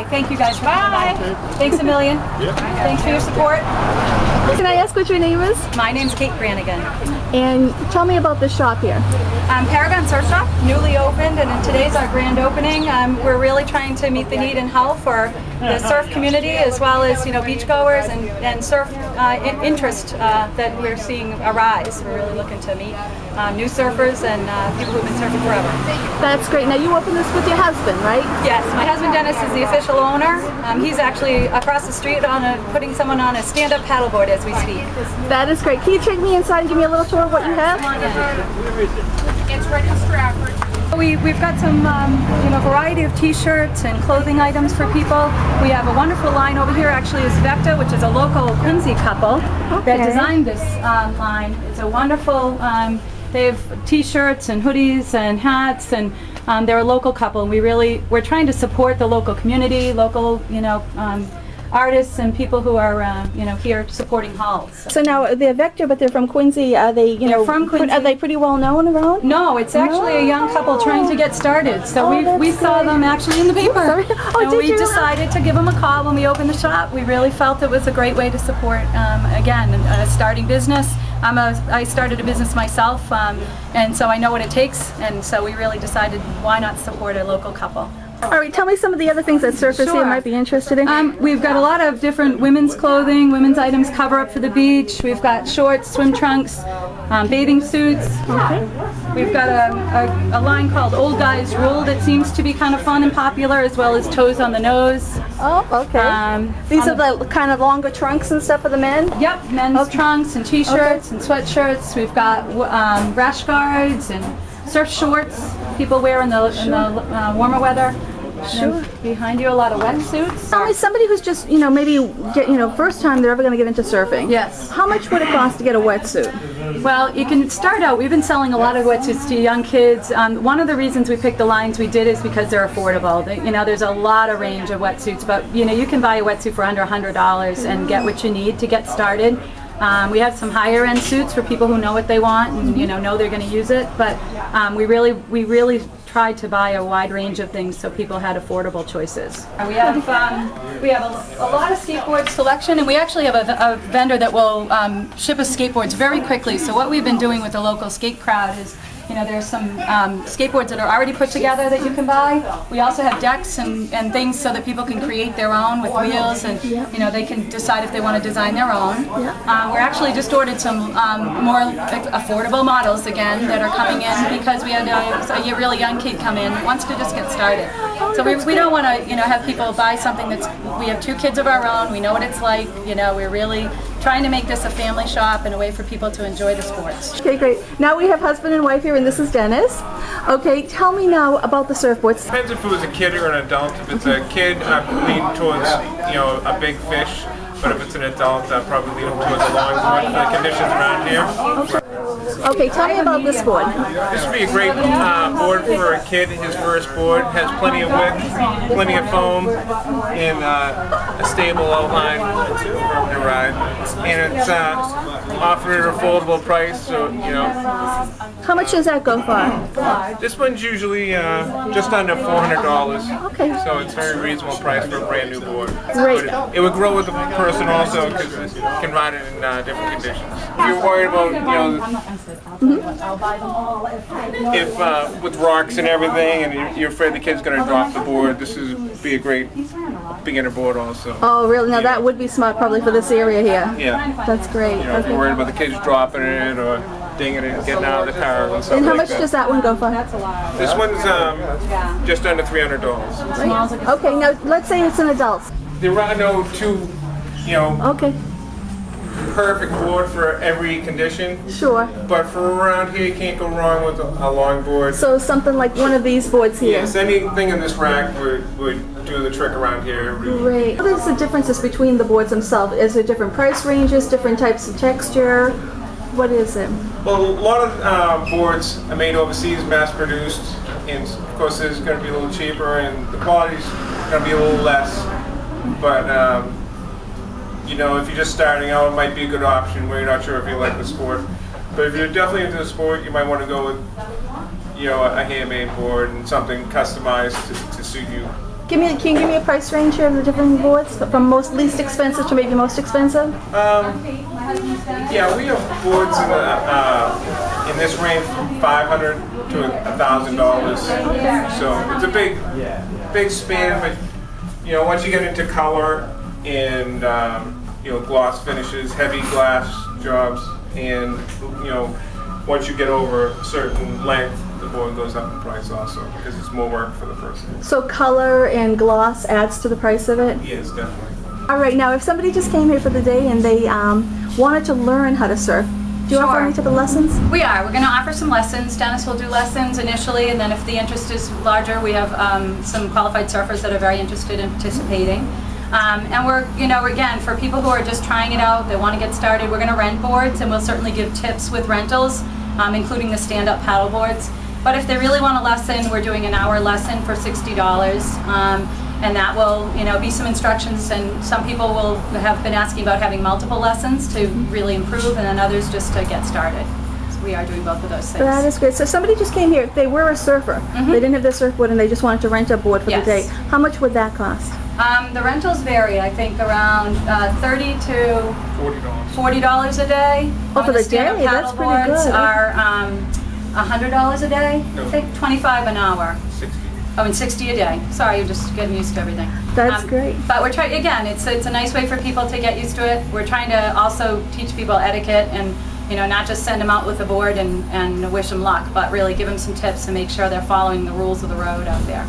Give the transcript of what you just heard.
Thank you guys for coming by. Thanks a million. Yeah. Thanks for your support. Can I ask what your name is? My name's Kate Brannigan. And tell me about the shop here. Paragon Surf Shop, newly opened, and today's our grand opening. We're really trying to meet the need in Hull for the surf community, as well as beachgoers and surf interest that we're seeing arise. We're really looking to meet new surfers and people who've been surfing forever. That's great. Now you opened this with your husband, right? Yes, my husband Dennis is the official owner. He's actually across the street putting someone on a stand-up paddleboard as we speak. That is great. Can you take me inside and give me a little tour of what you have? It's ready to Stratford. We've got some variety of t-shirts and clothing items for people. We have a wonderful line over here actually is Vector, which is a local Quincy couple that designed this line. It's a wonderful, they have t-shirts and hoodies and hats, and they're a local couple, and we're trying to support the local community, local artists and people who are here supporting Hull. So now they're Vector, but they're from Quincy. Are they They're from Quincy. Are they pretty well known around? No, it's actually a young couple trying to get started. So we saw them actually in the paper. And we decided to give them a call when we opened the shop. We really felt it was a great way to support, again, a starting business. I started a business myself, and so I know what it takes, and so we really decided why not support a local couple. All right, tell me some of the other things that surfers here might be interested in. We've got a lot of different women's clothing, women's items, cover up for the beach. We've got shorts, swim trunks, bathing suits. Okay. We've got a line called Old Guys Rule that seems to be kind of fun and popular, as well as Toes on the Nose. Oh, okay. These are the kind of longer trunks and stuff for the men? Yep, men's trunks and t-shirts and sweatshirts. We've got rash guards and surf shorts people wear in the warmer weather. Sure. Behind you, a lot of wetsuits. Tell me, somebody who's just, maybe first time they're ever going to get into surfing. Yes. How much would it cost to get a wetsuit? Well, you can start out. We've been selling a lot of wetsuits to young kids. One of the reasons we picked the lines we did is because they're affordable. There's a lot of range of wetsuits, but you can buy a wetsuit for under $100 and get what you need to get started. We have some higher end suits for people who know what they want and know they're going to use it. But we really tried to buy a wide range of things so people had affordable choices. We have a lot of skateboard selection, and we actually have a vendor that will ship us skateboards very quickly. So what we've been doing with the local skate crowd is, there's some skateboards that are already put together that you can buy. We also have decks and things so that people can create their own with wheels, and they can decide if they want to design their own. We're actually just ordered some more affordable models again that are coming in because we had a really young kid come in who wants to just get started. So we don't want to have people buy something we have 2 kids of our own. We know what it's like. We're really trying to make this a family shop and a way for people to enjoy the sports. Okay, great. Now we have husband and wife here, and this is Dennis. Okay, tell me now about the surfboards. Depends if it was a kid or an adult. If it's a kid, I lean towards a big fish. But if it's an adult, I probably lean towards a longboard for the conditions around here. Okay, tell me about this board. This would be a great board for a kid. His first board has plenty of width, plenty of foam, and a stable outline for him to ride. And it's offered at an affordable price, so How much does that go for? This one's usually just under $400. Okay. So it's a very reasonable price for a brand new board. Great. But it would grow with the person also because you can ride it in different conditions. If you're worried about, if with rocks and everything, and you're afraid the kid's going to drop the board, this would be a great beginner board also. Oh, really? Now that would be smart probably for this area here. Yeah. That's great. If you're worried about the kids dropping it or dinging it and getting out of the car and stuff And how like much that. does that one go for? This one's just under $300. Right. Okay, now let's say it's an adult. There are no two, Okay, perfect board for every condition. sure. But for around here, you can't go wrong with a longboard. So something like one of these boards here. Yes, anything in this rack would do the trick around here. Great. What is the differences between the boards themselves? Is there different price ranges, different types of texture? What is it? Well, a lot of boards are made overseas, mass-produced, and of course it's going to be a little cheaper, and the quality's going to be a little less. But if you're just starting out, it might be a good option where you're not sure if you like the sport. But if you're definitely into the sport, you might want to go with, a handmade board and something customized to suit you. Can you give me a price range here of the different boards, from most least expensive to maybe most expensive? Yeah, we have boards in this range from $500 to $1,000. So it's a big span, but you know, once you get into color and you know, gloss finishes, heavy glass jobs, and you know, once you get over a certain length, the board goes up in price also because it's more work for the person. So color and gloss adds to the price of it? Yes, definitely. All right, now if somebody just came here for the day and they wanted to learn how to surf, do you offer Sure. any type of lessons? We are. We're going to offer some lessons. Dennis will do lessons initially, and then if the interest is larger, we have some qualified surfers that are very interested in participating. And we're, you know, again, for people who are just trying it out, they want to get started, we're going to rent boards, and we'll certainly give tips with rentals, including the stand-up paddle boards. But if they really want a lesson, we're doing an hour lesson for $60. And that will, you know, be some instructions, and some people will have been asking about having multiple lessons to really improve, and then others just to get started. So we are doing both of those things. That is great. So if somebody just came here, if they were a surfer, they didn't have their surfboard and they just wanted to rent a board for Yes. the day, how much would that cost? The rentals vary, I think around $30 to $40 a day. Oh, for the stand-up day? That's pretty paddleboards good. are $100 a day. No. I think 25 an hour. 60. Oh, and 60 a day. Sorry, you're just getting used to everything. That's great. But we're trying, again, it's a nice way for people to get used to it. We're trying to also teach people etiquette and, you know, not just send them out with a board and wish them luck, but really give them some tips and make sure they're following the rules of the road out there.